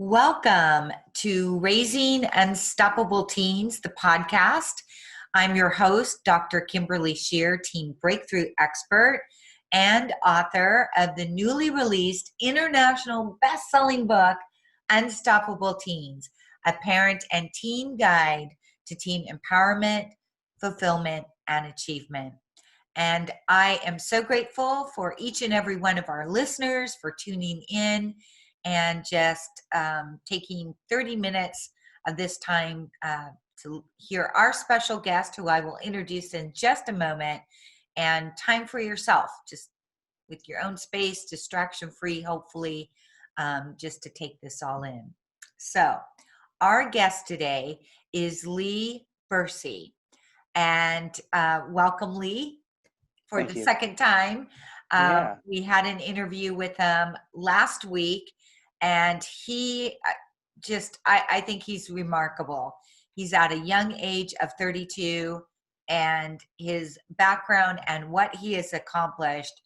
Welcome to Raising Unstoppable Teens, the podcast. I'm your host, Dr. Kimberly Shear, teen breakthrough expert and author of the newly released international best-selling book, Unstoppable Teens, a parent and teen guide to teen empowerment, fulfillment, and achievement. And I am so grateful for each and every one of our listeners for tuning in and just taking 30 minutes of this time to hear our special guest, who I will introduce in just a moment, and time for yourself, just with your own space, distraction-free, hopefully, just to take this all in. So our guest today is Leigh Bursey. And welcome, Leigh, for Thank the you. second time. Yeah. We had an interview with him last week, and he I think he's remarkable. He's at a young age of 32, and his background and what he has accomplished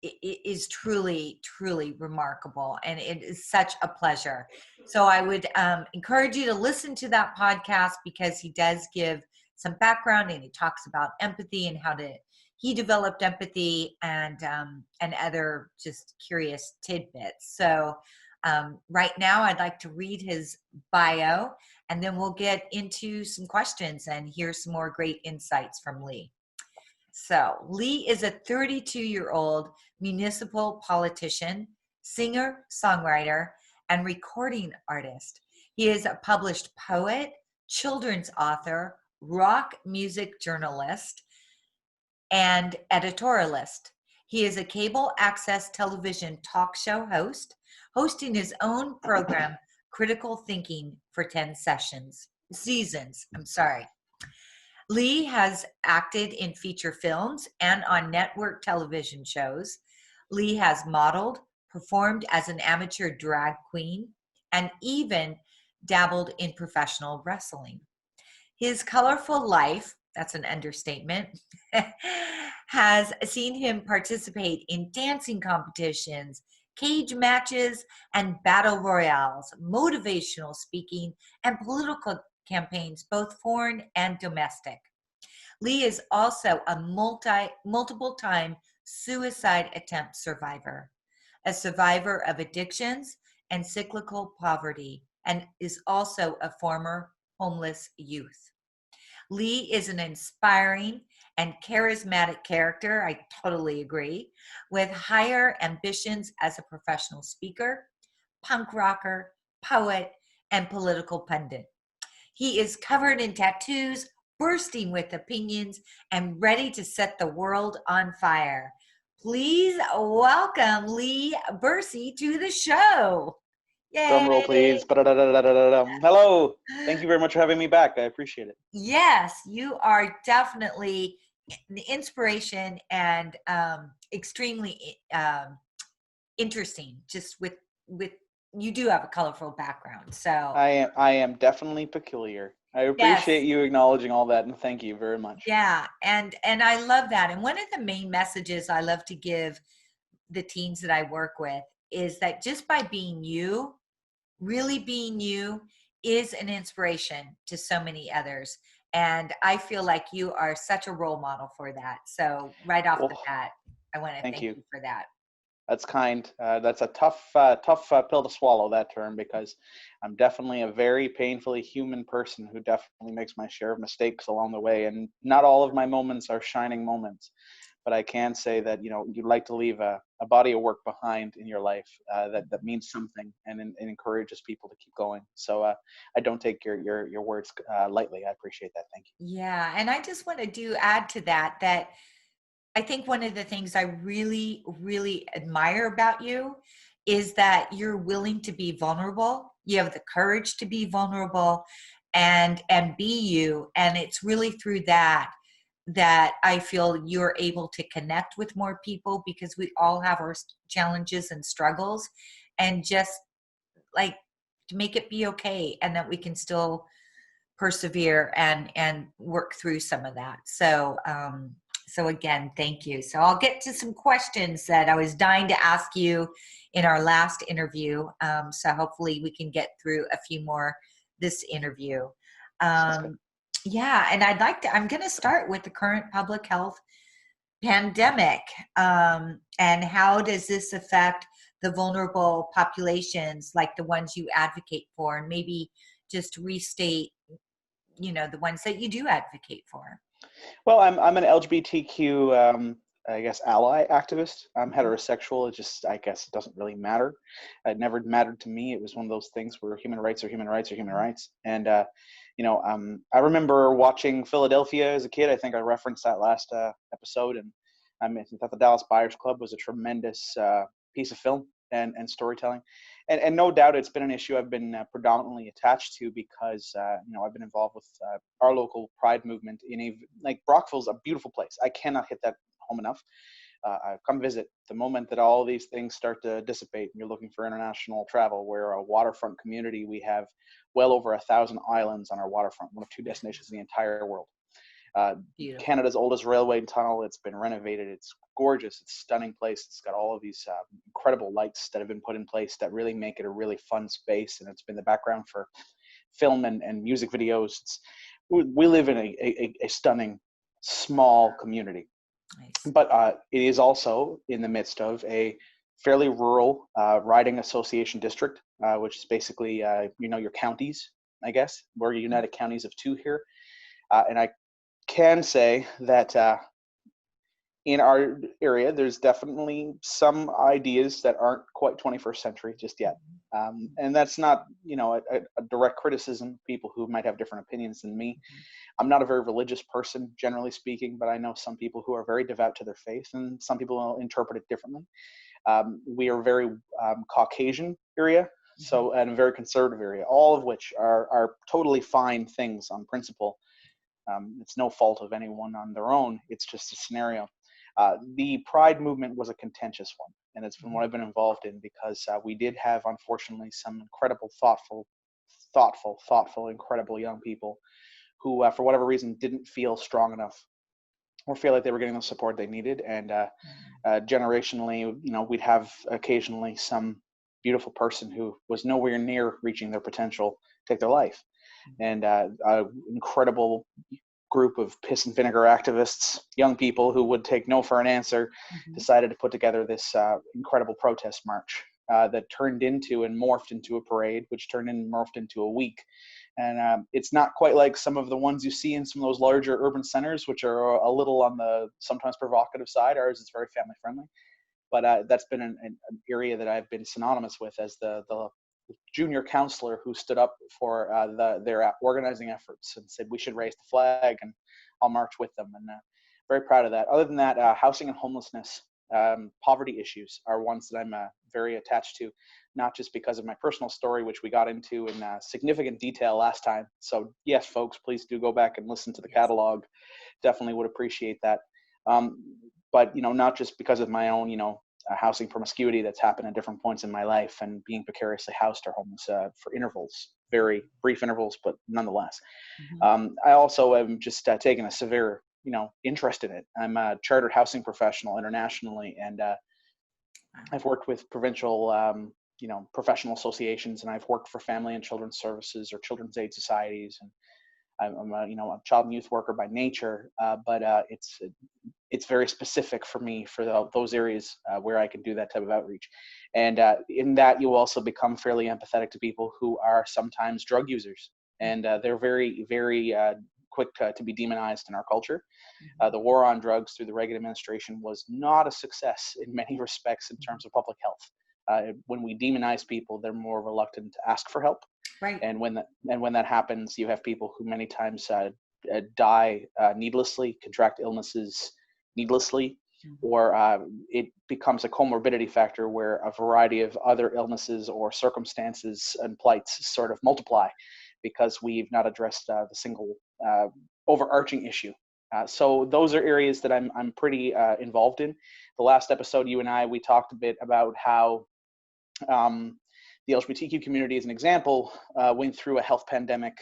is truly, truly remarkable. And it is such a pleasure. So I would encourage you to listen to that podcast, because he does give some background, and he talks about empathy and how he developed empathy, and other just curious tidbits. So right now I'd like to read his bio, and then we'll get into some questions and hear some more great insights from Leigh. So Leigh is a 32-year-old municipal politician, singer, songwriter, and recording artist. He is a published poet, children's author, rock music journalist, and editorialist. He is a cable access television talk show host, hosting his own program, Critical Thinking, for 10 seasons. Leigh has acted in feature films and on network television shows. Leigh has modeled, performed as an amateur drag queen, and even dabbled in professional wrestling. His colorful life, that's an understatement, has seen him participate in dancing competitions, cage matches, and battle royales, motivational speaking, and political campaigns, both foreign and domestic. Leigh is also a multiple time suicide attempt survivor, a survivor of addictions and cyclical poverty, and is also a former homeless youth. Leigh is an inspiring and charismatic character, I totally agree, with higher ambitions as a professional speaker, punk rocker, poet, and political pundit. He is covered in tattoos, bursting with opinions, and ready to set the world on fire. Please welcome Leigh Bursey to the show. Yay! Drum roll, please. Hello. Thank you very much for having me back. I appreciate it. Yes, you are definitely the inspiration, and extremely interesting. Just with you do have a colorful background, so I am definitely peculiar. I appreciate you acknowledging all that, and thank you very much. Yeah, and I love that. And one of the main messages I love to give the teens that I work with is that just by being you, really being you, is an inspiration to so many others. And I feel like you are such a role model for that. So right off the bat, I want to thank you for that. That's kind. That's a tough pill to swallow, that term, because I'm definitely a very painfully human person who definitely makes my share of mistakes along the way. And not all of my moments are shining moments. But I can say that, you'd like to leave a body of work behind in your life that means something and encourages people to keep going. So I don't take your words lightly. I appreciate that. Thank you. Yeah, and I just want to add to that I think one of the things I really, really admire about you is that you're willing to be vulnerable. You have the courage to be vulnerable and be you. And it's really through that I feel you're able to connect with more people, because we all have our challenges and struggles, and just like to make it be okay, and that we can still persevere and work through some of that. So So again, thank you. So I'll get to some questions that I was dying to ask you in our last interview. So hopefully we can get through a few more this interview. Sounds good. Yeah, and I'm going to start with the current public health pandemic. And how does this affect the vulnerable populations like the ones you advocate for? And maybe just restate, the ones that you do advocate for. Well, I'm an LGBTQ, I guess, ally activist. I'm Mhm. heterosexual. It just, I guess, it doesn't really matter. It never mattered to me. It was one of those things where human rights are human rights are human rights. And I remember watching Philadelphia as a kid. I think I referenced that last episode, and I thought the Dallas Buyers Club was a tremendous piece of film and storytelling. And no doubt it's been an issue I've been predominantly attached to because I've been involved with our local pride movement like Brockville's a beautiful place. I cannot hit that home enough. Come visit the moment that all these things start to dissipate and you're looking for international travel. We're a waterfront community. We have well over 1,000 islands on our waterfront, one of two destinations in the entire world. Beautiful. Canada's oldest railway tunnel. It's been renovated. It's gorgeous. It's a stunning place. It's got all of these incredible lights that have been put in place that really make it a really fun space. And it's been the background for film and music videos. We live in a stunning, small community. Nice. But it is also in the midst of a fairly rural riding association district, which is basically, your counties, I guess. We're United Counties of two here. And I can say that in our area, there's definitely some ideas that aren't quite 21st century just yet. And that's not, a direct criticism of people who might have different opinions than me. I'm not a very religious person, generally speaking, but I know some people who are very devout to their faith, and some people will interpret it differently. We are a very Caucasian area, and a very conservative area, all of which are totally fine things on principle. It's no fault of anyone on their own. It's just a scenario. The Pride movement was a contentious one, and it's been what I've been involved in because we did have, unfortunately, some incredible, thoughtful, incredible young people who, for whatever reason, didn't feel strong enough or feel like they were getting the support they needed. And generationally, we'd have occasionally some beautiful person who was nowhere near reaching their potential take their life. And an incredible group of piss and vinegar activists, young people who would take no for an answer, decided to put together this incredible protest march that turned into and morphed into a parade, which turned and morphed into a week. And it's not quite like some of the ones you see in some of those larger urban centers, which are a little on the sometimes provocative side. Ours is very family friendly. But that's been an area that I've been synonymous with as the junior counselor who stood up for their organizing efforts and said we should raise the flag, and I'll march with them. And very proud of that. Other than that, housing and homelessness, poverty issues are ones that I'm very attached to, not just because of my personal story, which we got into in significant detail last time. So yes, folks, please do go back and listen to the catalog. Definitely would appreciate that. But not just because of my own, housing promiscuity that's happened at different points in my life and being precariously housed or homeless for intervals, very brief intervals, but nonetheless. I also am just taking a severe, interest in it. I'm a chartered housing professional internationally, and I've worked with provincial, professional associations, and I've worked for family and children's services or children's aid societies, and I'm a child and youth worker by nature, but it's very specific for me for those areas where I can do that type of outreach. And in that, you also become fairly empathetic to people who are sometimes drug users, and they're very, very quick to be demonized in our culture. The war on drugs through the Reagan administration was not a success in many respects in terms of public health. When we demonize people, they're more reluctant to ask for help. Right. And when that happens, you have people who many times die needlessly, contract illnesses needlessly, or it becomes a comorbidity factor where a variety of other illnesses or circumstances and plights sort of multiply because we've not addressed the single overarching issue. So those are areas that I'm pretty involved in. The last episode, you and we talked a bit about how the LGBTQ community, as an example, went through a health pandemic.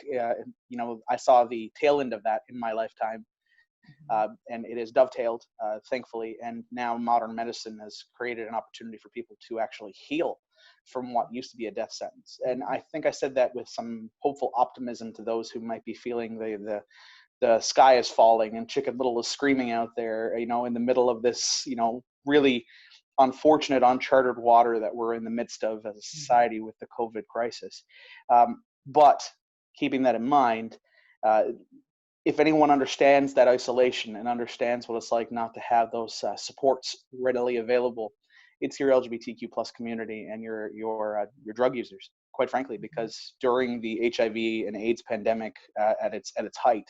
I saw the tail end of that in my lifetime And it is dovetailed, thankfully. And now modern medicine has created an opportunity for people to actually heal from what used to be a death sentence. And I think I said that with some hopeful optimism to those who might be feeling the sky is falling and Chicken Little is screaming out there, in the middle of this, really unfortunate, uncharted water that we're in the midst of as a society with the COVID crisis. But keeping that in mind, if anyone understands that isolation and understands what it's like not to have those supports readily available, it's your LGBTQ plus community and your drug users, quite frankly, because during the HIV and AIDS pandemic at its height,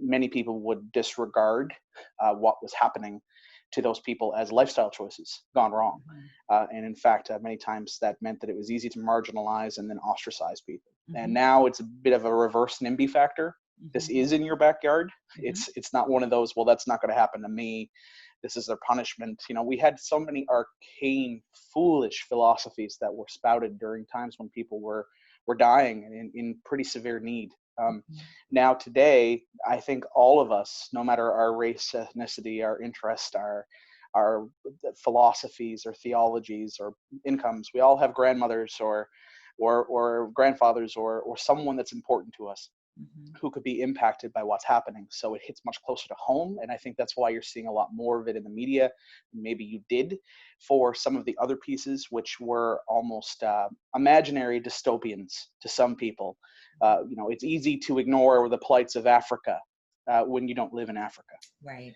many people would disregard what was happening to those people as lifestyle choices gone wrong. And in fact, many times that meant that it was easy to marginalize and then ostracize people. And now it's a bit of a reverse NIMBY factor. This is in your backyard. It's not one of those, well, that's not going to happen to me. This is their punishment. We had so many arcane, foolish philosophies that were spouted during times when people were dying and in pretty severe need. Now today, I think all of us, no matter our race, ethnicity, our interest, our philosophies or theologies or incomes, we all have grandmothers or grandfathers or someone that's important to us who could be impacted by what's happening. So it hits much closer to home. And I think that's why you're seeing a lot more of it in the media. Maybe you did for some of the other pieces, which were almost imaginary dystopians to some people. It's easy to ignore the plights of Africa when you don't live in Africa. Right.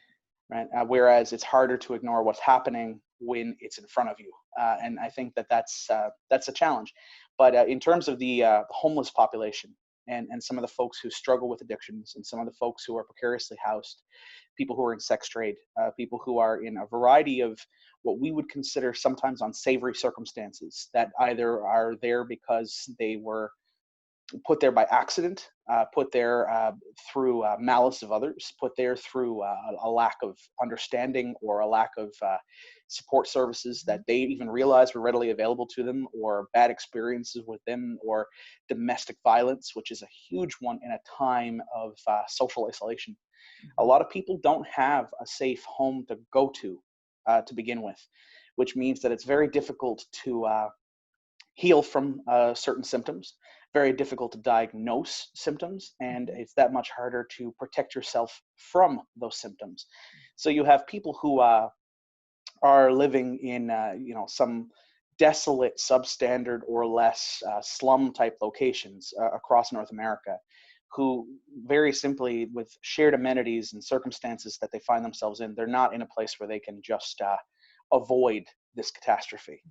Right. Whereas it's harder to ignore what's happening when it's in front of you. And I think that's a challenge. But in terms of the homeless population, and some of the folks who struggle with addictions and some of the folks who are precariously housed, people who are in sex trade, people who are in a variety of what we would consider sometimes unsavory circumstances that either are there because they were put there by accident, put there through malice of others, put there through a lack of understanding or a lack of support services that they even realized were readily available to them, or bad experiences with them, or domestic violence, which is a huge one in a time of social isolation. A lot of people don't have a safe home to go to begin with, which means that it's very difficult to heal from certain symptoms, very difficult to diagnose symptoms, and it's that much harder to protect yourself from those symptoms. So you have people who are living in some desolate, substandard or less slum type locations across North America, who very simply, with shared amenities and circumstances that they find themselves in, they're not in a place where they can just avoid this catastrophe.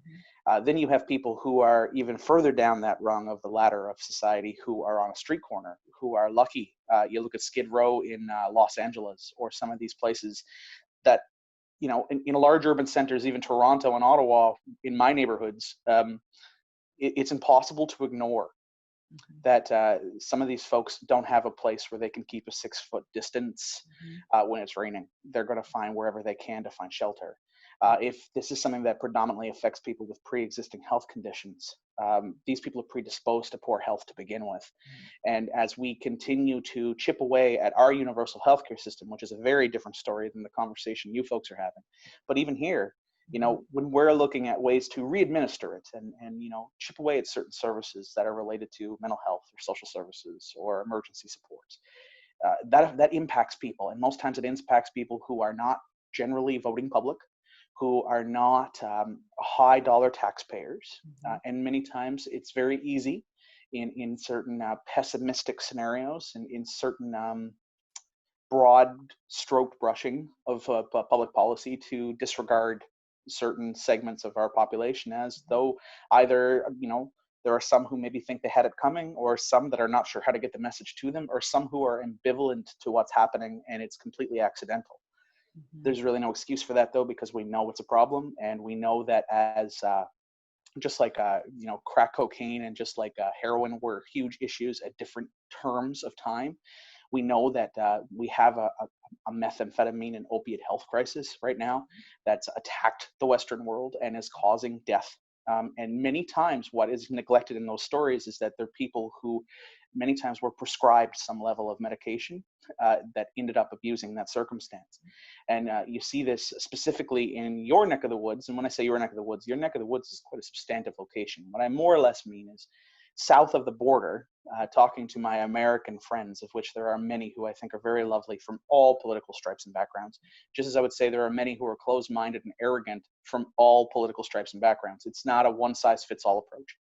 Then you have people who are even further down that rung of the ladder of society, who are on a street corner, who are lucky. You look at Skid Row in Los Angeles, or some of these places that, in large urban centers, even Toronto and Ottawa, in my neighborhoods, it's impossible to ignore that some of these folks don't have a place where they can keep a 6-foot distance when it's raining. They're going to find wherever they can to find shelter. If this is something that predominantly affects people with pre-existing health conditions, these people are predisposed to poor health to begin with. And as we continue to chip away at our universal healthcare system, which is a very different story than the conversation you folks are having, but even here, when we're looking at ways to re-administer it and chip away at certain services that are related to mental health or social services or emergency supports, that impacts people. And most times it impacts people who are not generally voting public, who are not high dollar taxpayers. And many times it's very easy in certain pessimistic scenarios and in certain broad stroke brushing of public policy to disregard certain segments of our population, as though either, there are some who maybe think they had it coming, or some that are not sure how to get the message to them, or some who are ambivalent to what's happening and it's completely accidental. There's really no excuse for that, though, because we know it's a problem, and we know that as just like crack cocaine and just like heroin were huge issues at different terms of time, we know that we have a methamphetamine and opiate health crisis right now that's attacked the Western world and is causing death And many times what is neglected in those stories is that they're people who many times were prescribed some level of medication that ended up abusing that circumstance. And you see this specifically in your neck of the woods. And when I say your neck of the woods is quite a substantive location. What I more or less mean is south of the border, talking to my American friends, of which there are many who I think are very lovely from all political stripes and backgrounds, just as I would say there are many who are closed-minded and arrogant from all political stripes and backgrounds. It's not a one-size-fits-all approach.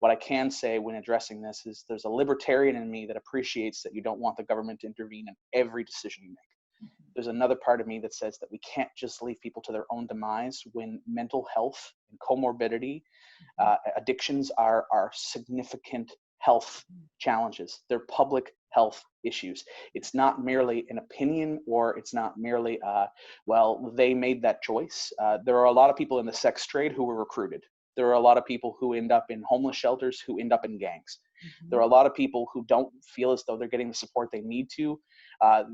What I can say when addressing this is there's a libertarian in me that appreciates that you don't want the government to intervene in every decision you make. There's another part of me that says that we can't just leave people to their own demise when mental health and comorbidity, addictions are significant health challenges. They're public health issues. It's not merely an opinion, or it's not merely, well, they made that choice. There are a lot of people in the sex trade who were recruited. There are a lot of people who end up in homeless shelters, who end up in gangs. There are a lot of people who don't feel as though they're getting the support they need to,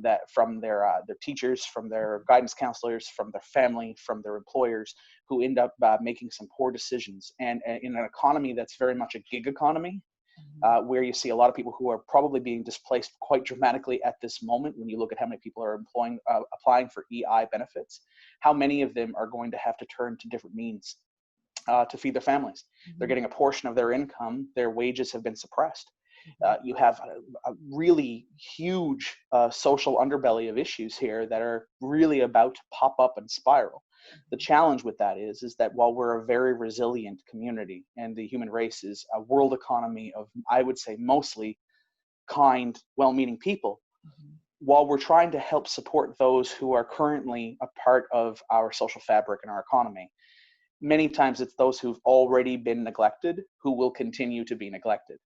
that from their teachers, from their guidance counselors, from their family, from their employers, who end up making some poor decisions. And in an economy that's very much a gig economy, where you see a lot of people who are probably being displaced quite dramatically at this moment, when you look at how many people are applying for EI benefits, how many of them are going to have to turn to different means to feed their families. They're getting a portion of their income. Their wages have been suppressed. You have a really huge social underbelly of issues here that are really about to pop up and spiral. The challenge with that is that while we're a very resilient community and the human race is a world economy of, I would say, mostly kind, well-meaning people, while we're trying to help support those who are currently a part of our social fabric and our economy, many times it's those who've already been neglected who will continue to be neglected.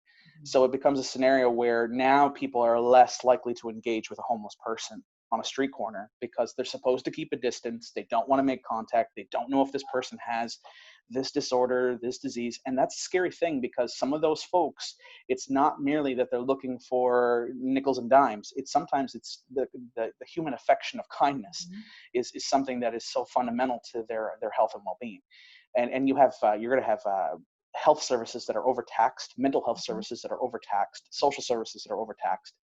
So it becomes a scenario where now people are less likely to engage with a homeless person on a street corner because they're supposed to keep a distance. They don't want to make contact. They don't know if this person has this disorder, this disease. And that's a scary thing, because some of those folks, it's not merely that they're looking for nickels and dimes. Sometimes it's the human affection of kindness is something that is so fundamental to their health and well-being. And you have, you're going to have health services that are overtaxed, mental health services that are overtaxed, social services that are overtaxed.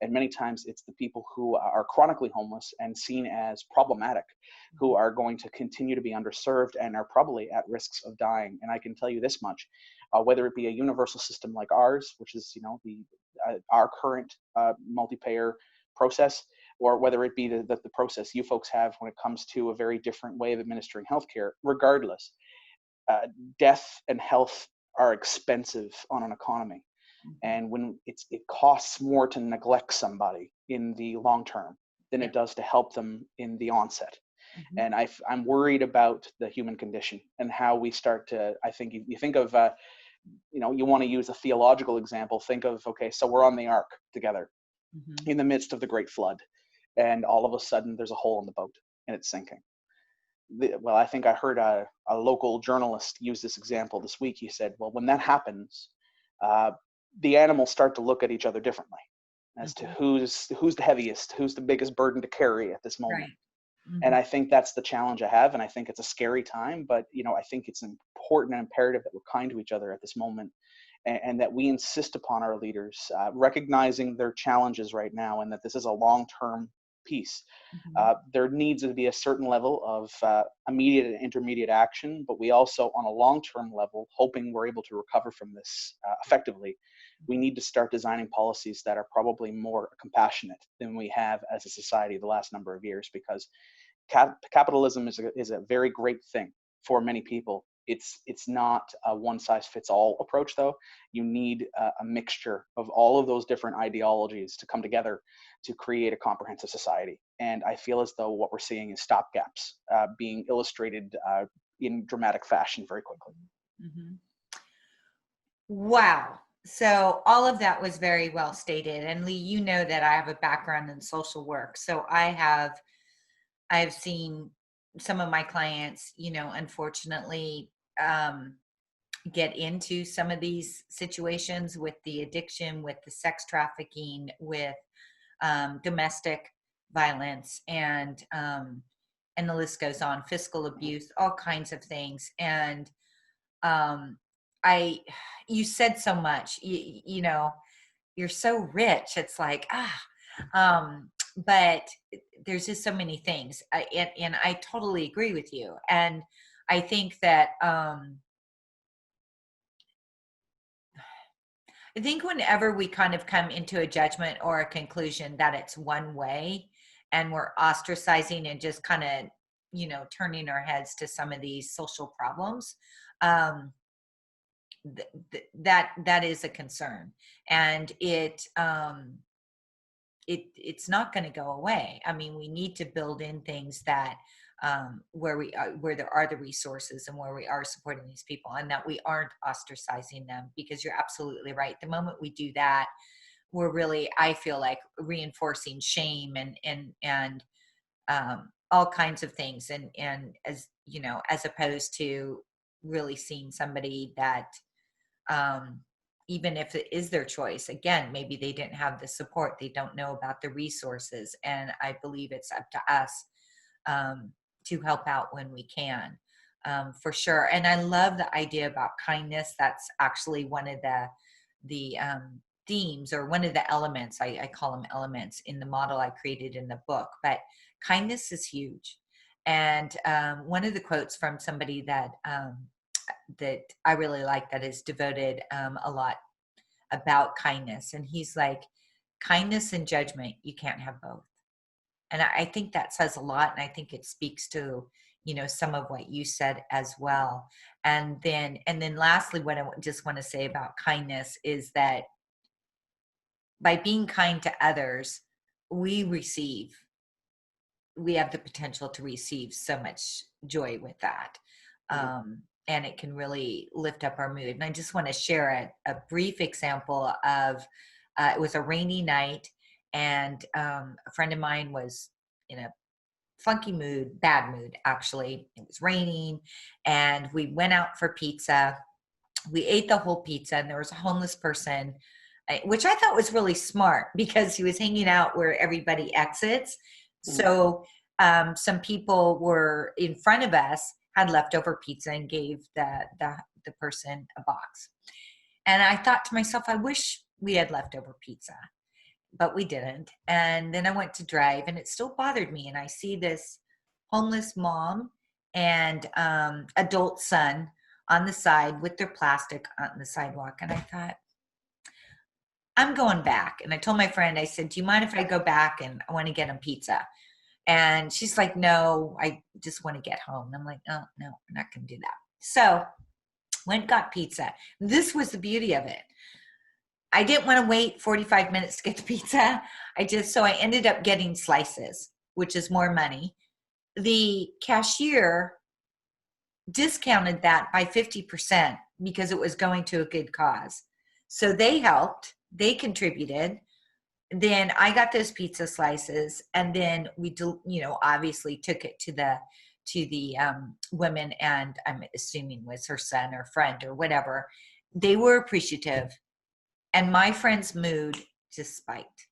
And many times it's the people who are chronically homeless and seen as problematic who are going to continue to be underserved and are probably at risks of dying. And I can tell you this much, whether it be a universal system like ours, which is, our current multi-payer process, or whether it be the process you folks have when it comes to a very different way of administering healthcare, regardless, death and health are expensive on an economy. And when it costs more to neglect somebody in the long term than it does to help them in the onset. And I'm worried about the human condition and how we start to, I think you think of, you want to use a theological example. Think of, okay, so we're on the ark together in the midst of the great flood, and all of a sudden there's a hole in the boat and it's sinking. Well, I think I heard a local journalist use this example this week. He said, well, when that happens, the animals start to look at each other differently as to who's the heaviest, who's the biggest burden to carry at this moment. Right. And I think that's the challenge I have. And I think it's a scary time, but, I think it's important and imperative that we're kind to each other at this moment, and that we insist upon our leaders recognizing their challenges right now, and that this is a long-term piece. There needs to be a certain level of immediate and intermediate action, but we also, on a long-term level, hoping we're able to recover from this effectively, we need to start designing policies that are probably more compassionate than we have as a society the last number of years, because capitalism is a very great thing for many people. It's not a one-size-fits-all approach, though. You need a mixture of all of those different ideologies to come together to create a comprehensive society. And I feel as though what we're seeing is stopgaps being illustrated in dramatic fashion very quickly. Wow. So all of that was very well stated. And Leigh, you know that I have a background in social work. So I've seen some of my clients, unfortunately, get into some of these situations with the addiction, with the sex trafficking, with domestic violence, and the list goes on, physical abuse, all kinds of things. And I you said so much. You know, you're so rich. It's like, but there's just so many things. And I totally agree with you. And I think that, I think whenever we kind of come into a judgment or a conclusion that it's one way and we're ostracizing and just kind of, turning our heads to some of these social problems, um, that is a concern. And it's not going to go away. I mean, we need to build in things that, where there are the resources and where we are supporting these people, and that we aren't ostracizing them, because you're absolutely right. The moment we do that, we're really, I feel like, reinforcing shame and all kinds of things. And as you know, as opposed to really seeing somebody that, um, even if it is their choice, again, maybe they didn't have the support, they don't know about the resources, and I believe it's up to us, um, to help out when we can, for sure. And I love the idea about kindness. That's actually one of the themes, or one of the elements, I call them elements, in the model I created in the book. But kindness is huge. And one of the quotes from somebody that I really like, that is devoted, a lot about kindness. And he's like, kindness and judgment, you can't have both. And I think that says a lot. And I think it speaks to, some of what you said as well. And then lastly, what I just want to say about kindness is that by being kind to others, we have the potential to receive so much joy with that. And it can really lift up our mood. And I just want to share a brief example of, it was a rainy night, and a friend of mine was in a funky mood, bad mood, actually. It was raining, and we went out for pizza. We ate the whole pizza, and there was a homeless person, which I thought was really smart, because he was hanging out where everybody exits. Mhm. So some people were in front of us, had leftover pizza, and gave the person a box. And I thought to myself, I wish we had leftover pizza, but we didn't. And then I went to drive, and it still bothered me. And I see this homeless mom and adult son on the side with their plastic on the sidewalk. And I thought, I'm going back. And I told my friend, I said, do you mind if I go back, and I want to get him pizza? And she's like, no, I just want to get home. And I'm like, oh, no, I'm not going to do that. So went, got pizza. This was the beauty of it. I didn't want to wait 45 minutes to get the pizza. So I ended up getting slices, which is more money. The cashier discounted that by 50% because it was going to a good cause. So they helped, they contributed. Then I got those pizza slices, and then we obviously took it to the women, and I'm assuming was her son or friend or whatever. They were appreciative, and my friend's mood just spiked.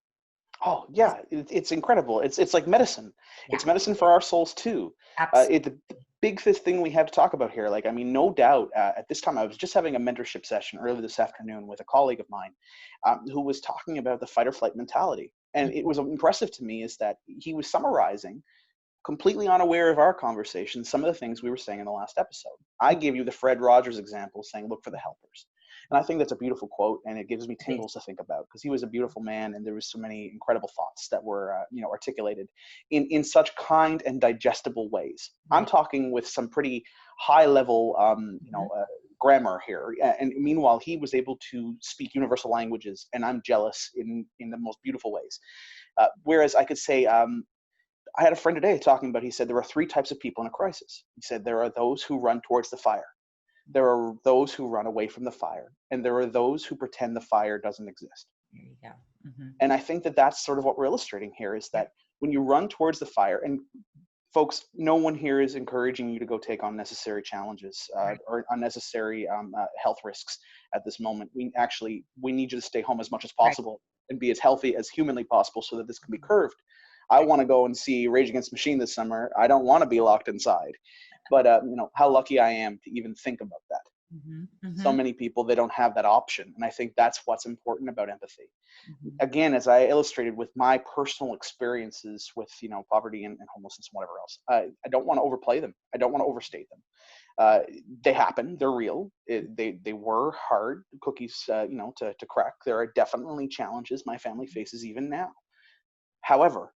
Oh yeah, it's incredible. It's like medicine. Yeah, It's medicine for our souls too. absolutely. The big fifth thing we have to talk about here, like I mean, no doubt. At this time, I was just having a mentorship session earlier this afternoon with a colleague of mine, who was talking about the fight or flight mentality. And it was impressive to me is that he was summarizing, completely unaware of our conversation, some of the things we were saying in the last episode. I gave you the Fred Rogers example, saying, look for the helpers. And I think that's a beautiful quote, and it gives me It is. tingles to think about, because he was a beautiful man, and there was so many incredible thoughts that were, articulated in such kind and digestible ways. I'm Right. talking with some pretty high level, Mhm. grammar here. And meanwhile, he was able to speak universal languages, and I'm jealous in the most beautiful ways. Whereas I could say, I had a friend today talking about, he said there are three types of people in a crisis. He said there are those who run towards the fire. There are those who run away from the fire, and there are those who pretend the fire doesn't exist. There you go. Hmm. And I think that that's sort of what we're illustrating here, is Yep. that when you run towards the fire, and folks, no one here is encouraging you to go take on unnecessary challenges, Right. or unnecessary health risks at this moment. We need you to stay home as much as Right. possible and be as healthy as humanly possible so that this can be curved. I want to go and see Rage Against the Machine this summer. I don't want to be locked inside. But how lucky I am to even think about that. Mhm. So Mhm. many people, they don't have that option. And I think that's what's important about empathy. Mhm. Again, as I illustrated with my personal experiences with, poverty and homelessness and whatever else, I don't want to overplay them. I don't want to overstate them. Uh, they happen. They're real. They were hard cookies, to crack. There are definitely challenges my family faces even now. However,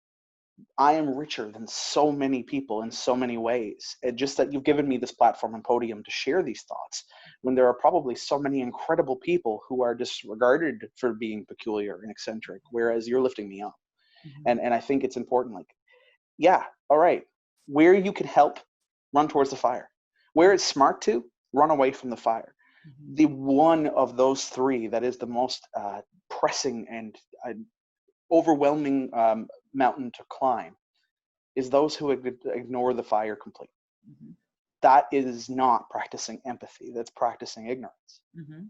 I am richer than so many people in so many ways. Just that you've given me this platform and podium to share these thoughts when there are probably so many incredible people who are disregarded for being peculiar and eccentric, whereas you're lifting me up. Mhm. And I think it's important, like, yeah, all right, where you can help, run towards the fire. Where it's smart to, run away from the fire. Mhm. The one of those three that is the most pressing and overwhelming mountain to climb is those who ignore the fire completely. Mhm. That is not practicing empathy. That's practicing ignorance. Mhm.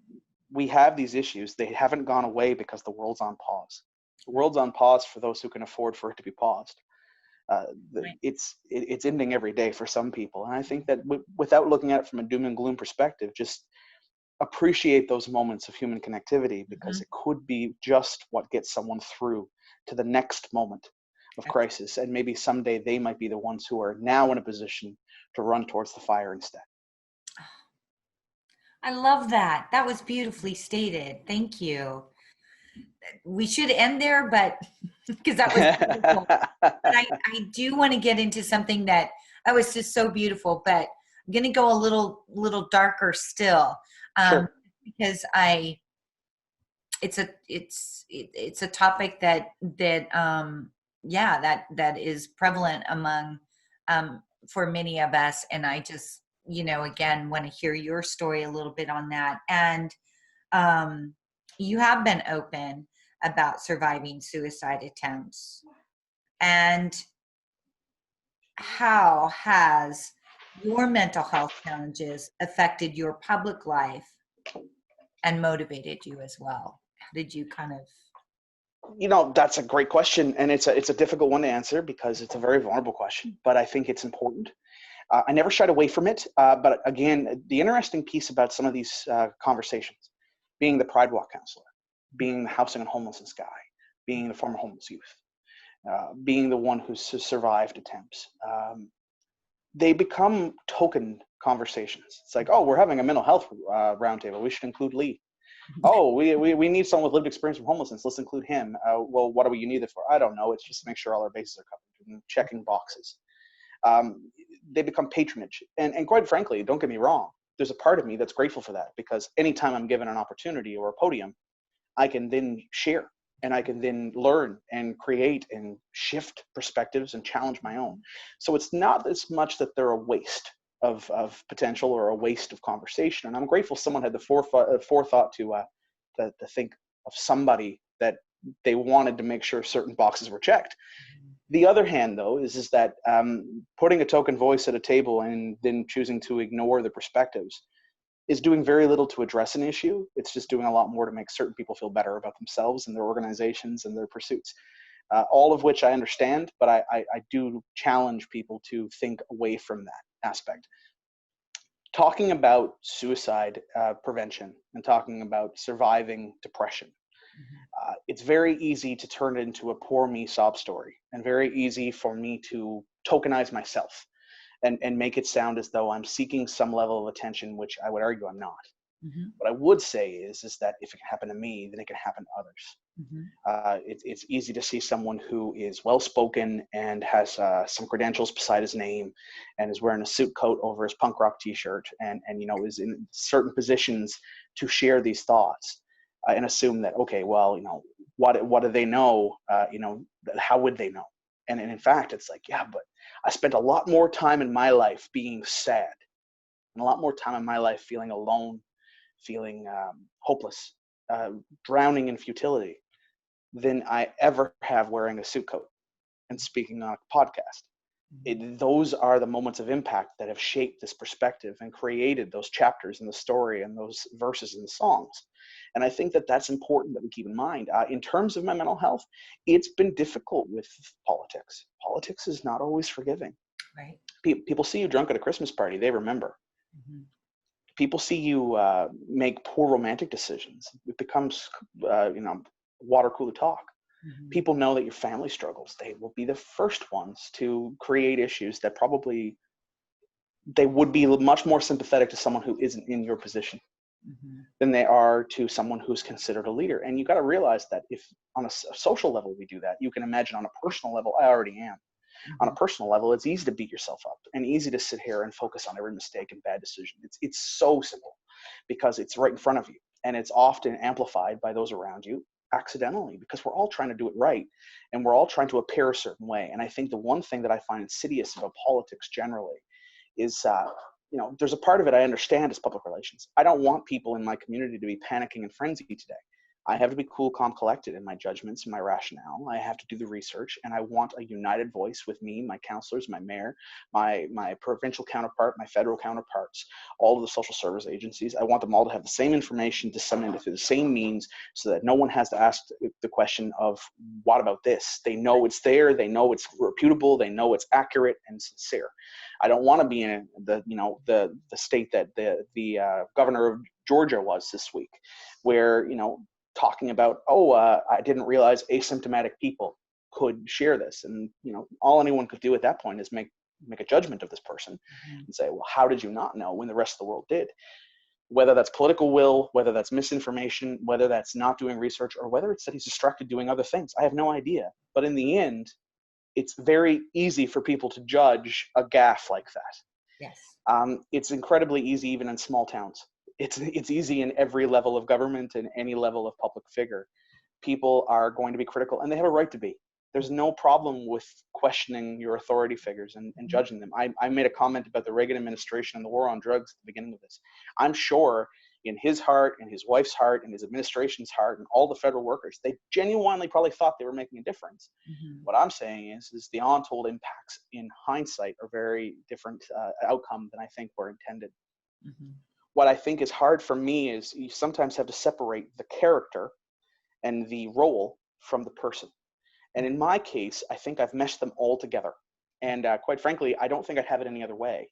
We have these issues. They haven't gone away because the world's on pause. The Right. world's on pause for those who can afford for it to be paused. Uh, Right. it's ending every day for some people, and I think that without looking at it from a doom and gloom perspective, just appreciate those moments of human connectivity, because Mhm. it could be just what gets someone through to the next moment of crisis, and maybe someday they might be the ones who are now in a position to run towards the fire instead. I love that. That was beautifully stated. Thank you. We should end there, but because that was beautiful. But I do want to get into something that was just so beautiful, but I'm going to go a little darker still, um, Sure. because it's a topic that yeah, that is prevalent among, for many of us, and I just, again, want to hear your story a little bit on that. And um, you have been open about surviving suicide attempts. And how has your mental health challenges affected your public life and motivated you as well? How did you kind of? That's a great question, and it's a difficult one to answer because it's a very vulnerable question, but I think it's important. I never shied away from it, but again, the interesting piece about some of these conversations, being the Pride Walk counselor, being the housing and homelessness guy, being the former homeless youth, being the one who's survived attempts, they become token conversations. It's like, oh, we're having a mental health roundtable. We should include Leigh. Oh, we need someone with lived experience from homelessness. Let's include him. Well, what do we need it for? I don't know. It's just to make sure all our bases are covered and checking boxes. They become patronage. And quite frankly, don't get me wrong, there's a part of me that's grateful for that, because anytime I'm given an opportunity or a podium, I can then share and I can then learn and create and shift perspectives and challenge my own. So it's not as much that they're a waste of potential or a waste of conversation. And I'm grateful someone had the forethought to think of somebody that they wanted to make sure certain boxes were checked. The other hand, though, is that putting a token voice at a table and then choosing to ignore the perspectives is doing very little to address an issue. It's just doing a lot more to make certain people feel better about themselves and their organizations and their pursuits. All of which I understand, but I do challenge people to think away from that aspect. Talking about suicide prevention and talking about surviving depression, it's very easy to turn it into a poor me sob story, and very easy for me to tokenize myself and make it sound as though I'm seeking some level of attention, which I would argue I'm not. Mhm. What I would say is that if it can happen to me, then it can happen to others. Mhm. It's easy to see someone who is well spoken and has some credentials beside his name, and is wearing a suit coat over his punk rock T-shirt, and is in certain positions to share these thoughts, and assume that, okay, well, what do they know? How would they know? And in fact, it's like, yeah, but I spent a lot more time in my life being sad, and a lot more time in my life feeling alone, feeling hopeless, drowning in futility, than I ever have wearing a suit coat and speaking on a podcast. Mhm. Those are the moments of impact that have shaped this perspective and created those chapters in the story and those verses in the songs. And I think that that's important that we keep in mind. In terms of my mental health, it's been difficult with politics. Politics is not always forgiving. Right. People see you drunk at a Christmas party, they remember. Mhm. people see you make poor romantic decisions, it becomes, water cooler talk. Mhm. People know that your family struggles. They will be the first ones to create issues that probably they would be much more sympathetic to someone who isn't in your position Mhm. than they are to someone who's considered a leader. And you got to realize that if on a social level we do that, you can imagine on a personal level, I already am. On a Mhm. personal level, it's easy to beat yourself up and easy to sit here and focus on every mistake and bad decision. It's so simple because it's right in front of you, and it's often amplified by those around you accidentally, because we're all trying to do it right and we're all trying to appear a certain way. And I think the one thing that I find insidious about politics generally is, there's a part of it I understand as public relations. I don't want people in my community to be panicking and frenzied today. I have to be cool, calm, collected in my judgments and my rationale. I have to do the research, and I want a united voice with me, my councillors, my mayor, my provincial counterpart, my federal counterparts, all of the social service agencies. I want them all to have the same information disseminated through the same means, so that no one has to ask the question of, what about this? They know it's there, they know it's reputable, they know it's accurate and sincere. I don't want to be in the state that the governor of Georgia was this week, where talking about, I didn't realize asymptomatic people could share this, and all anyone could do at that point is make a judgment of this person Mhm. and say, well, how did you not know when the rest of the world did? Whether that's political will, whether that's misinformation, whether that's not doing research, or whether it's that he's distracted doing other things, I have no idea. But in the end, it's very easy for people to judge a gaffe like that. Yes. It's incredibly easy even in small towns. It's easy in every level of government and any level of public figure. People are going to be critical, and they have a right to be. There's no problem with questioning your authority figures and Mhm. judging them. I made a comment about the Reagan administration and the war on drugs at the beginning of this. I'm sure in his heart, and his wife's heart, and his administration's heart, and all the federal workers, they genuinely probably thought they were making a difference. Mhm. What I'm saying is the untold impacts in hindsight are very different outcome than I think were intended. Mhm. What I think is hard for me is you sometimes have to separate the character and the role from the person. And in my case, I think I've meshed them all together. And quite frankly, I don't think I'd have it any other way.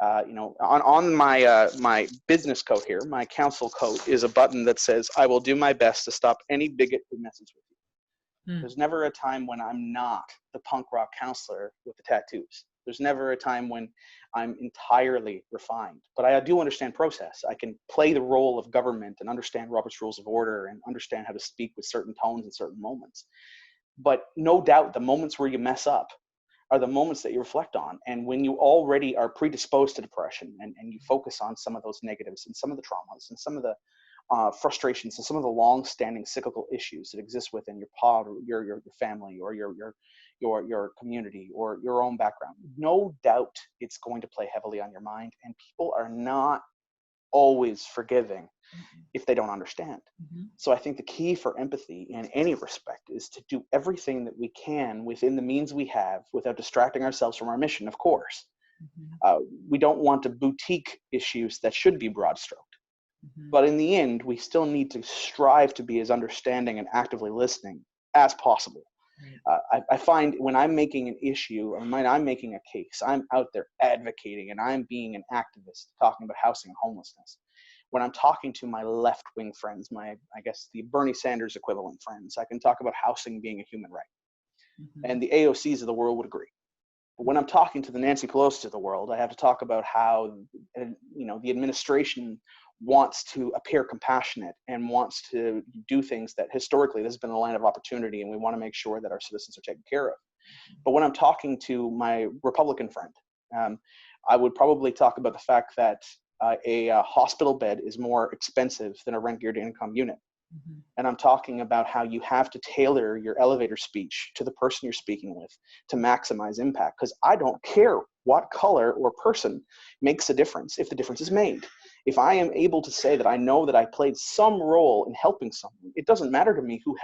On my business coat here, my council coat is a button that says, "I will do my best to stop any bigot who messes with you." Mhm. There's never a time when I'm not the punk rock counselor with the tattoos. There's never a time when I'm entirely refined. But I do understand process. I can play the role of government and understand Robert's Rules of Order and understand how to speak with certain tones in certain moments. But no doubt the moments where you mess up are the moments that you reflect on. And when you already are predisposed to depression, and you focus on some of those negatives and some of the traumas and some of the frustrations and some of the long-standing cyclical issues that exist within your pod, or your family, or your community, or your own background, no doubt it's going to play heavily on your mind. And people are not always forgiving Mhm. if they don't understand. Mhm. So I think the key for empathy in any respect is to do everything that we can within the means we have without distracting ourselves from our mission, of course. Mhm. We don't want to boutique issues that should be broad stroked. Mhm. But in the end, we still need to strive to be as understanding and actively listening as possible. Right. I find when I'm making an issue, or when I'm making a case, I'm out there advocating and I'm being an activist talking about housing and homelessness. When I'm talking to my left-wing friends, I guess the Bernie Sanders equivalent friends, I can talk about housing being a human right. Mhm. And the AOCs of the world would agree. But when I'm talking to the Nancy Pelosi's of the world, I have to talk about how the administration wants to appear compassionate and wants to do things that historically this has been a land of opportunity, and we want to make sure that our citizens are taken care of. But when I'm talking to my Republican friend, um, I would probably talk about the fact that a hospital bed is more expensive than a rent geared income unit. Mhm. And I'm talking about how you have to tailor your elevator speech to the person you're speaking with to maximize impact. Because I don't care what color or person makes a difference if the difference is made. If I am able to say that I know that I played some role in helping someone, it doesn't matter to me who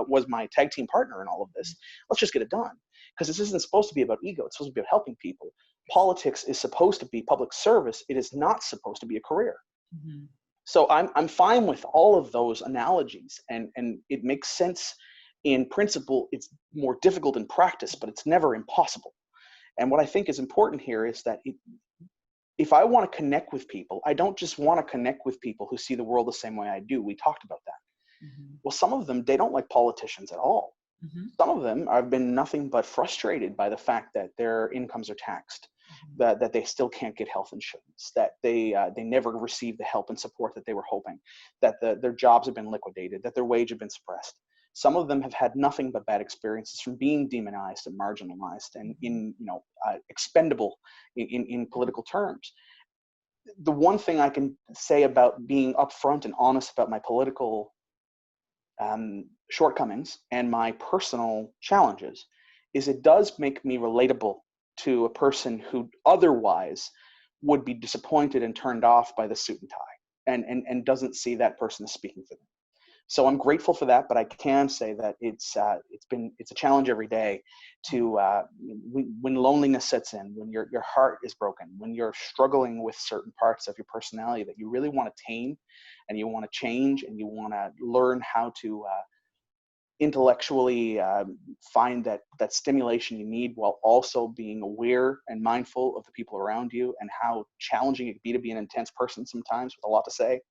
was my tag team partner in all of this. Let's just get it done. Because this isn't supposed to be about ego. It's supposed to be about helping people. Politics is supposed to be public service. It is not supposed to be a career. Mhm. So I'm fine with all of those analogies, and it makes sense in principle. It's more difficult in practice, but it's never impossible. And what I think is important here is that if I want to connect with people, I don't just want to connect with people who see the world the same way I do. We talked about that. Mm-hmm. Well, some of them, they don't like politicians at all. Mm-hmm. Some of them have been nothing but frustrated by the fact that their incomes are taxed, that they still can't get health insurance, that they never receive the help and support that they were hoping, that their jobs have been liquidated, that their wage have been suppressed. Some of them have had nothing but bad experiences from being demonized and marginalized and expendable in political terms. The one thing I can say about being upfront and honest about my political shortcomings and my personal challenges is it does make me relatable to a person who otherwise would be disappointed and turned off by the suit and tie and doesn't see that person as speaking for them. So I'm grateful for that, but I can say that it's a challenge every day to when loneliness sets in, when your heart is broken, when you're struggling with certain parts of your personality that you really want to tame, and you want to change, and you want to learn how to intellectually find that stimulation you need, while also being aware and mindful of the people around you and how challenging it can be an intense person sometimes with a lot to say.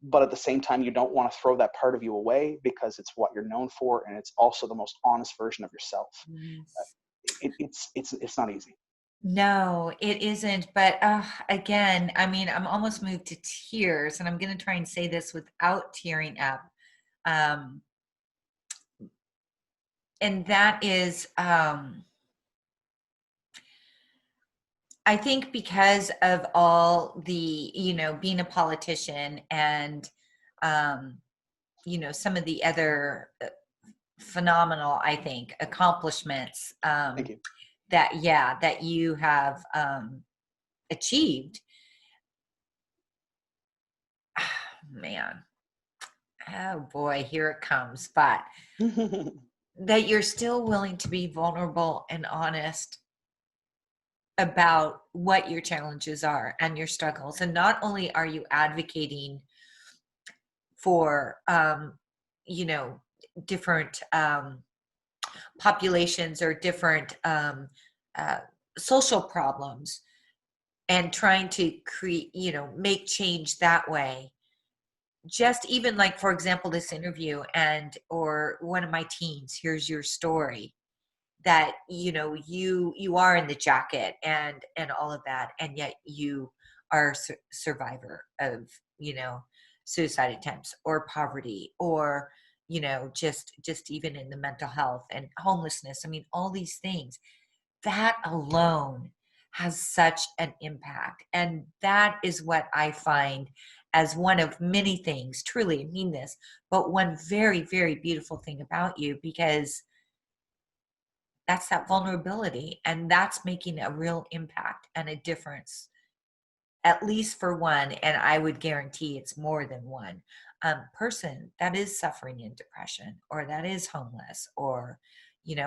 But at the same time, you don't want to throw that part of you away because it's what you're known for, and it's also the most honest version of yourself. Yes. It's not easy. No, it isn't. But again, I mean, I'm almost moved to tears, and I'm going to try and say this without tearing up. Um, and that is, I think because of all the, being a politician and, some of the other phenomenal, I think, accomplishments Thank you. that you have achieved. Man, oh boy, here it comes. But that you're still willing to be vulnerable and honest about what your challenges are and your struggles. And not only are you advocating for, different populations or different uh, social problems and trying to create, make change that way. Just even like, for example, this interview or one of my teens, here's your story, that you are in the jacket and all of that, and yet you are a survivor of suicide attempts or poverty or just even in the mental health and homelessness. I mean, all these things, that alone has such an impact. And that is what I find as one of many things, truly, I mean this, but one very, very beautiful thing about you, because that's that vulnerability, and that's making a real impact and a difference, at least for one, and I would guarantee it's more than one person that is suffering in depression, or that is homeless, or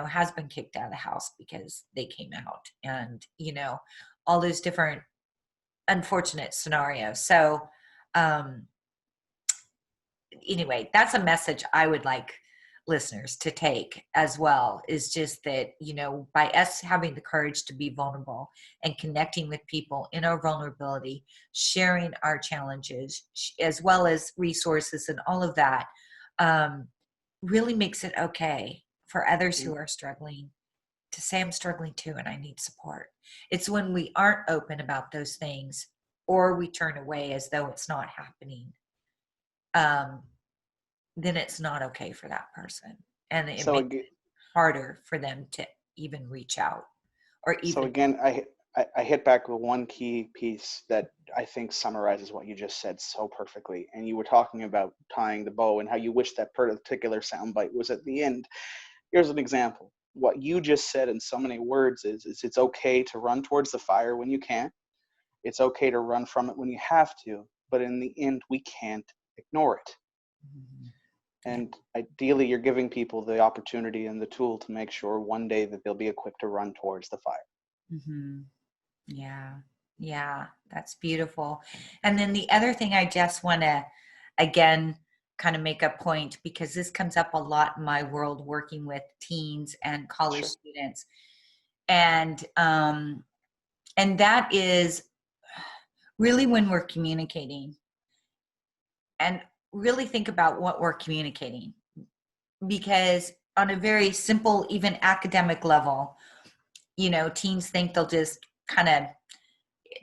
has been kicked out of the house because they came out, and all those different unfortunate scenarios. So anyway, that's a message I would like listeners to take as well, is just that, by us having the courage to be vulnerable and connecting with people in our vulnerability, sharing our challenges, as well as resources and all of that, really makes it okay for others who are struggling to say, I'm struggling too, and I need support. It's when we aren't open about those things, or we turn away as though it's not happening, then it's not okay for that person. And it So makes it harder for them to even reach out or so even. again, I hit back with one key piece that I think summarizes what you just said so perfectly. And you were talking about tying the bow and how you wish that particular soundbite was at the end. Here's an example. What you just said in so many words is it's okay to run towards the fire when you can. It's okay to run from it when you have to. But in the end, we can't ignore it. And ideally, you're giving people the opportunity and the tool to make sure one day that they'll be equipped to run towards the fire. Mm-hmm. Yeah. Yeah. That's beautiful. And then the other thing I just want to, again, kind of make a point, because this comes up a lot in my world working with teens and college Sure. students. And that is really when we're communicating, and really think about what we're communicating, because on a very simple, even academic level, teens think they'll just kind of,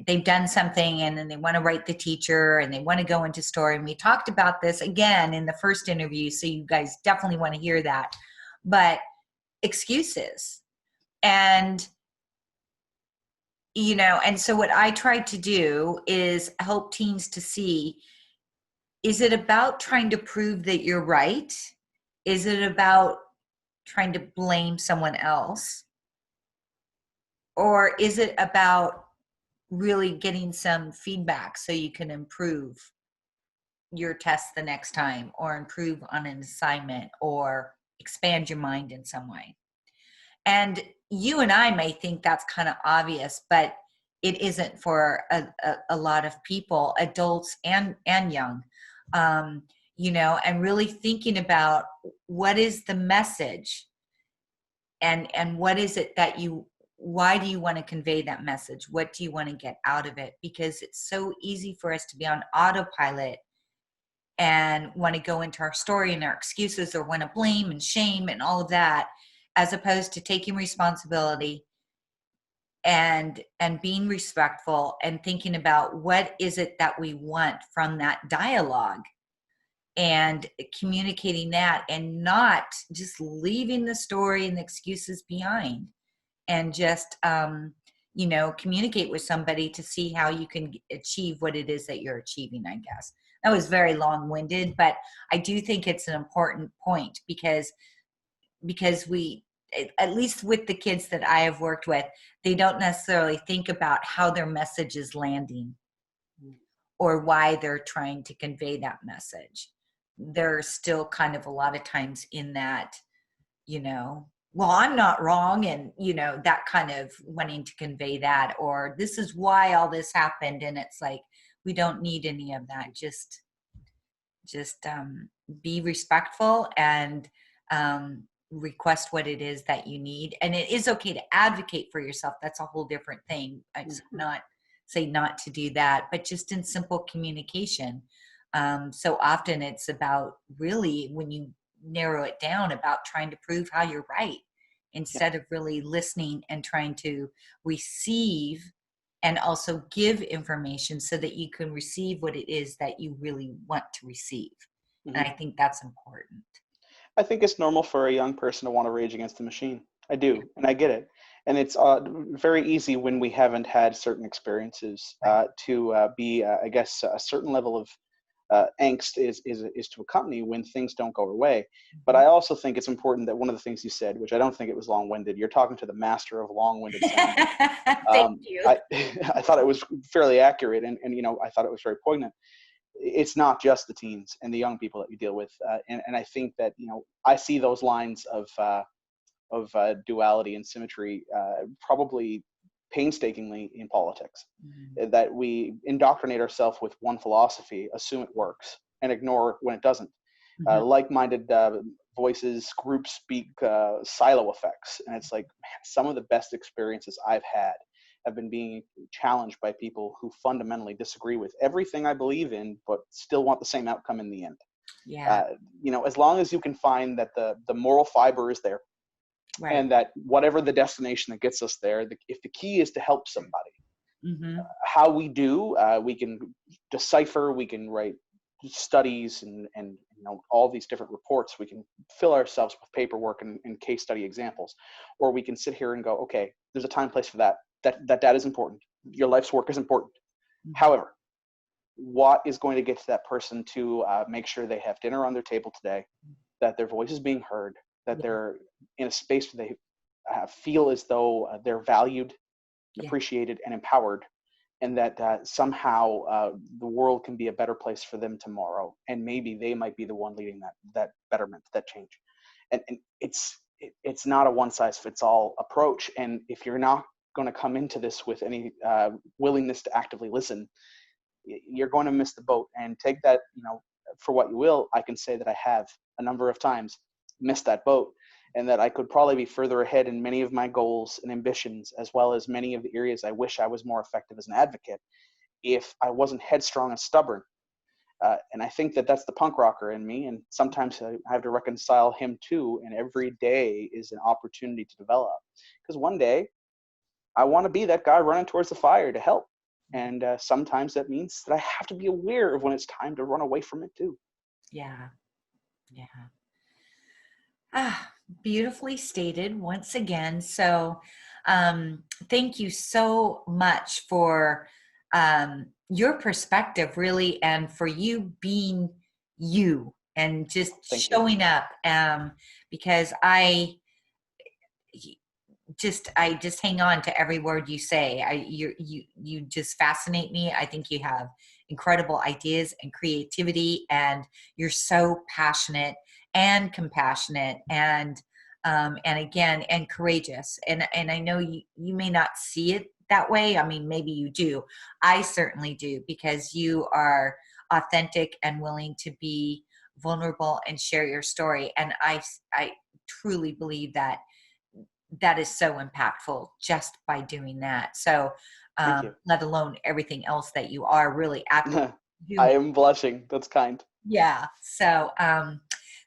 they've done something and then they want to write the teacher and they want to go into story. And we talked about this again in the first interview, so you guys definitely want to hear that. But excuses, and and so what I try to do is help teens to see, is it about trying to prove that you're right? Is it about trying to blame someone else? Or is it about really getting some feedback so you can improve your test the next time, or improve on an assignment, or expand your mind in some way? And you and I may think that's kind of obvious, but it isn't for a lot of people, adults and young. And really thinking about, what is the message, and what is it that why do you want to convey that message? What do you want to get out of it? Because it's so easy for us to be on autopilot and want to go into our story and our excuses, or want to blame and shame and all of that, as opposed to taking responsibility and being respectful, and thinking about what is it that we want from that dialogue, and communicating that, and not just leaving the story and the excuses behind, and just communicate with somebody to see how you can achieve what it is that you're achieving. I guess that was very long-winded, but I do think it's an important point, because we, at least with the kids that I have worked with, they don't necessarily think about how their message is landing or why they're trying to convey that message. They're still kind of a lot of times in that, well, I'm not wrong, and that kind of wanting to convey that, or this is why all this happened. And it's like, we don't need any of that. Just be respectful, and request what it is that you need. And it is okay to advocate for yourself. That's a whole different thing. I just not say not to do that, but just in simple communication. So often it's about, really, when you narrow it down, about trying to prove how you're right, instead of really listening and trying to receive, and also give information so that you can receive what it is that you really want to receive. And I think that's important. I think it's normal for a young person to want to rage against the machine. I do, and I get it. And it's very easy when we haven't had certain experiences to be, I guess, a certain level of angst is to accompany when things don't go our way. But I also think it's important that one of the things you said, which I don't think it was long-winded, you're talking to the master of long-winded sounding. Thank you. I thought it was fairly accurate, and I thought it was very poignant. It's not just the teens and the young people that you deal with, and I think that I see those lines of duality and symmetry probably painstakingly in politics. That we indoctrinate ourselves with one philosophy, assume it works, and ignore when it doesn't. Like-minded voices, groups speak, silo effects, and it's like, man, some of the best experiences I've had have been being challenged by people who fundamentally disagree with everything I believe in, but still want the same outcome in the end. As long as you can find that the moral fiber is there, and that whatever the destination that gets us there, if the key is to help somebody, how we do, we can decipher, we can write studies and all these different reports, we can fill ourselves with paperwork and case study examples, or we can sit here and go, okay, there's a time, place for that is important. Your life's work is important. However, what is going to get to that person to make sure they have dinner on their table today, that their voice is being heard, that they're in a space where they feel as though they're valued, appreciated, and empowered, and that somehow the world can be a better place for them tomorrow, and maybe they might be the one leading that betterment, that change. And it's not a one-size-fits-all approach, and if you're not going to come into this with any willingness to actively listen, you're going to miss the boat. And take that for what you will. I can say that I have a number of times missed that boat, and that I could probably be further ahead in many of my goals and ambitions, as well as many of the areas I wish I was more effective as an advocate, if I wasn't headstrong and stubborn. And I think that that's the punk rocker in me. And sometimes I have to reconcile him too. And every day is an opportunity to develop. Because one day I want to be that guy running towards the fire to help. And sometimes that means that I have to be aware of when it's time to run away from it too. Yeah. Beautifully stated once again. So thank you so much for your perspective, really, and for you being you and just Thank you. showing up, because I just hang on to every word you say. You just fascinate me. I think you have incredible ideas and creativity, and you're so passionate and compassionate and again, and courageous. And I know you may not see it that way. I mean, maybe you do. I certainly do, because you are authentic and willing to be vulnerable and share your story. And I truly believe that is so impactful just by doing that. So, Thank you. let alone everything else that you are really actively I doing. am blushing. That's kind. Yeah. So,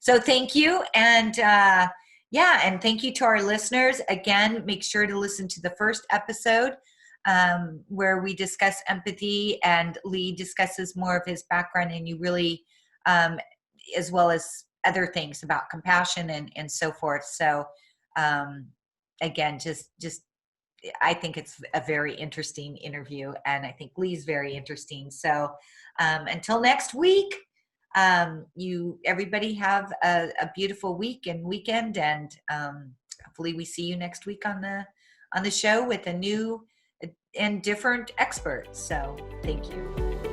thank you. And, and thank you to our listeners. Again, make sure to listen to the first episode, where we discuss empathy and Leigh discusses more of his background, and you really, as well as other things about compassion and so forth. So, again, just I think it's a very interesting interview, and I think Leigh's very interesting. So until next week, everybody have a beautiful week and weekend, and hopefully we see you next week on the show with a new and different expert. So thank you.